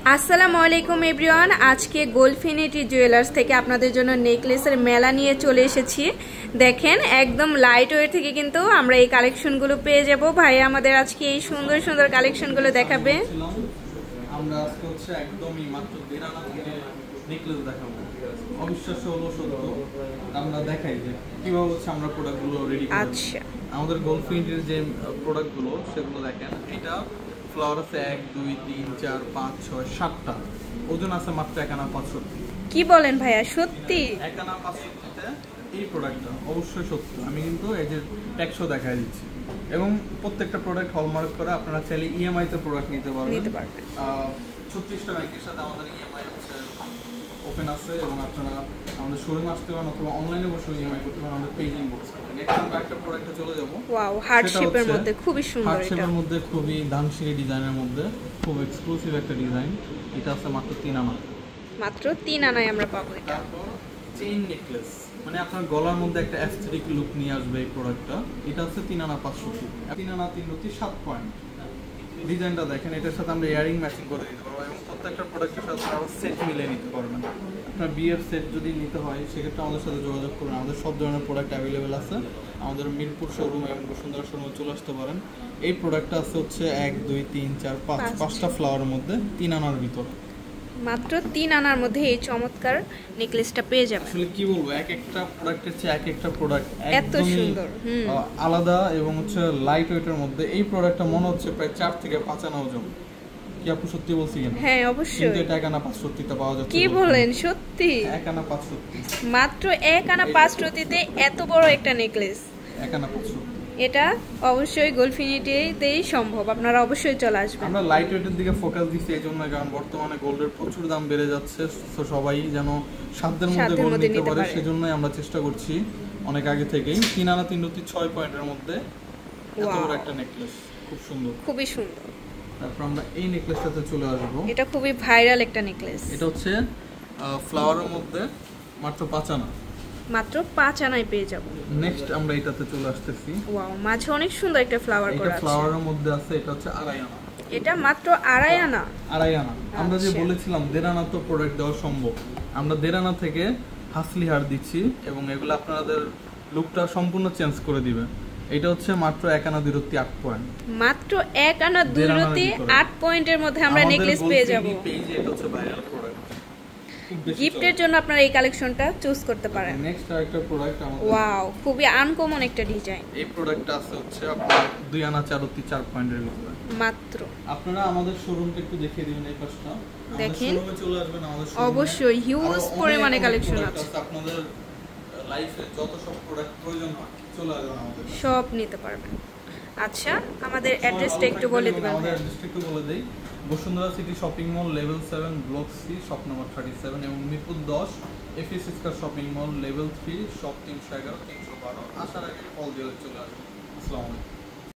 আসসালামু আলাইকুম এভরিওয়ান। আজকে গোল্ডফিনিটি জুয়েলার্স থেকে আপনাদের জন্য নেকলেসের মেলা নিয়ে চলে এসেছি। দেখেন একদম লাইট ওয়েট থেকে কিন্তু আমরা এই কালেকশনগুলো পেয়ে যাব। ভাই আমাদের আজকে এই সুন্দর সুন্দর কালেকশনগুলো দেখাবে। আমরা আজকে হচ্ছে একদমই মাত্র 1.5 আনা থেকে নেকলেস দেখাবো। অবিশ্বাস্য হলো সত্য, আমরা দেখাই যে কিভাবে হচ্ছে আমরা প্রোডাক্টগুলো রেডি করি। আচ্ছা, আমাদের গোল্ডফিনিটির যে প্রোডাক্টগুলো সেগুলো দেখেন। এটা ফ্লাওয়ার আছে 1 2 3 4 5 6 7টা, ওজন আছে মাত্র 1 আনা 570। কি বলেন ভাইয়া, সত্যি 1 আনা 570তে এই প্রোডাক্টটা অবশ্যই সত্য। আমি কিন্তু এই যে ট্যাক্সও দেখাই দিচ্ছি এবং প্রত্যেকটা প্রোডাক্ট হলমার্ক করে আপনারা চাইলে ইএমআই তে প্রোডাক্ট নিতে পারবেন। 36টা ব্যাংকের সাথে আমাদের ইএমআই হচ্ছে ওপেন আছে এবং আপনারা আমাদের শোরুমে আসতে পারেন অথবা অনলাইনে বসে ইএমআই করতে পারেন আমাদের পেজ ইনবক্স থেকে। নেক্সট আমরা একটা প্রোডাক্টে চলে যাব। ওয়াও, হার্ট শেপের মধ্যে খুবই সুন্দর। হার্ট শেপের মধ্যে খুবই ধানসিঁড়ি ডিজাইনের মধ্যে খুব এক্সক্লুসিভ একটা ডিজাইন। এটা আছে মাত্র 3 আনা। মাত্র 3 আনায় আমরা পাবো এটা। তারপর চেইন নেকলেস, মানে আপনার গলার মধ্যে একটা অ্যাস্থেটিক লুক নিয়ে আসবে এই প্রোডাক্টটা। এটা হচ্ছে 3 আনা 500। 3 আনা 3 রুটি 7 পয়েন্ট। ডিজাইনটা দেখেন, এটার সাথে আমরা ইয়ারিং ম্যাচিং করে দিতে পারবো এবং প্রত্যেকটা প্রোডাক্টের সাথে আপনারা সেট মিলিয়ে নিতে পারবেন। আপনার বিয়ের সেট যদি নিতে হয় সেক্ষেত্রে আমাদের সাথে যোগাযোগ করবেন। আমাদের সব ধরনের প্রোডাক্ট অ্যাভেলেবেল আছে। আমাদের মিরপুর শোরুম এবং বসুন্ধরা শোরুমে চলে আসতে পারেন। এই প্রোডাক্টটা আছে হচ্ছে 1 2 3 4 5 5টা ফ্লাওয়ারের মধ্যে 3 আনার ভিতরে। মাত্র 3 আনার মধ্যে এই চমৎকার নেকলেসটা পেয়ে যাবেন। আসলে কি বলবো, এক একটা প্রোডাক্টের চেয়ে এক একটা প্রোডাক্ট এত সুন্দর, আলাদা এবং হচ্ছে লাইট ওয়েটের মধ্যে। এই প্রোডাক্টটা মনে হচ্ছে প্রায় 4 থেকে 5 আনা ওজন। কি আপু সত্যি বলছি কেন? হ্যাঁ অবশ্যই। কিন্তু এটা 1 আনা 570 তে পাওয়া যাচ্ছে। কি বলেন, সত্যি 1 আনা 570? মাত্র 1 আনা 570 তে এত বড় একটা নেকলেস। 1 আনা 570 এটা অবশ্যই গোল্ডফিনিটিতেই সম্ভব, আপনারা অবশ্যই চলে আসবেন। আমরা লাইট ওয়েটের দিকে ফোকাস দিচ্ছি এই জন্য, কারণ বর্তমানে গোল্ডের প্রচুর দাম বেড়ে যাচ্ছে। তো সবাই যেন সাধ্যের মধ্যে গোল্ড নিতে পারে, সেজন্যই আমরা চেষ্টা করছি অনেক আগে থেকেই। 3 আনা 3 রুটি 6 পয়েন্টের মধ্যে এত বড় একটা নেকলেস, খুব সুন্দর, খুবই সুন্দর। তারপর আমরা এই নেকলেসটাতে চলে আসবো। এটা খুবই ভাইরাল একটা নেকলেস। এটা হচ্ছে ফ্লাওয়ারের মধ্যে মাত্র 5 আনা। মাত্র 5 আনায় পেয়ে যাব। নেক্সট আমরা এটাতে চলে আসতেছি। ওয়াও, মাঝে অনেক সুন্দর একটা ফ্লাওয়ার করা আছে। এটা ফ্লাওয়ারের মধ্যে আছে। এটা হচ্ছে 2.5 আনা। এটা মাত্র 2.5 আনা। 2.5 আনা। আমরা যে বলেছিলাম 1.5 আনা তো প্রোডাক্ট দেওয়া সম্ভব, আমরা 1.5 আনা থেকে হাসলি হার দিচ্ছি এবং এগুলো আপনাদের লুকটা সম্পূর্ণ চেঞ্জ করে দিবে। এটা হচ্ছে মাত্র 1 আনা 2 রুটি 8 পয়েন্ট। মাত্র 1 আনা 2 রুটি 8 পয়েন্টের মধ্যে আমরা নেকলেস পেয়ে যাব। পেজে এটা হচ্ছে ভাইরাল প্রোডাক্ট। গিফটের জন্য আপনারা এই কালেকশনটা চুজ করতে পারেন। নেক্সট আরেকটা প্রোডাক্ট আমাদের। ওয়াও, খুবই আনকমন একটা ডিজাইন। এই প্রোডাক্টটা আছে হচ্ছে আপনার 2 আনা 4 রুটি 4 পয়েন্টের ভিতরে মাত্র। আপনারা আমাদের শোরুমটা একটু দেখিয়ে দিবেন এই পাশটা। দেখেন, শোরুমে চলে আসবেন আমাদের শোরুমে। অবশ্যই হিউজ পরিমাণে কালেকশন আছে। আপনাদের লাইফে যত সব প্রোডাক্ট প্রয়োজন হয় চলে আসবেন আমাদের, সব নিতে পারবেন। আচ্ছা, আমাদের অ্যাড্রেসটা একটু বলে দিবেন। আমাদের অ্যাড্রেসটা একটু বলে দেই। Bashundhara city shopping mall, level 7, block C, shop number 37 এবং Mirpur 10 FS square shopping mall, level 3, shop 311 312। আসার আগে কল দিয়ে চলে আসবেন। আসসালামু আলাইকুম।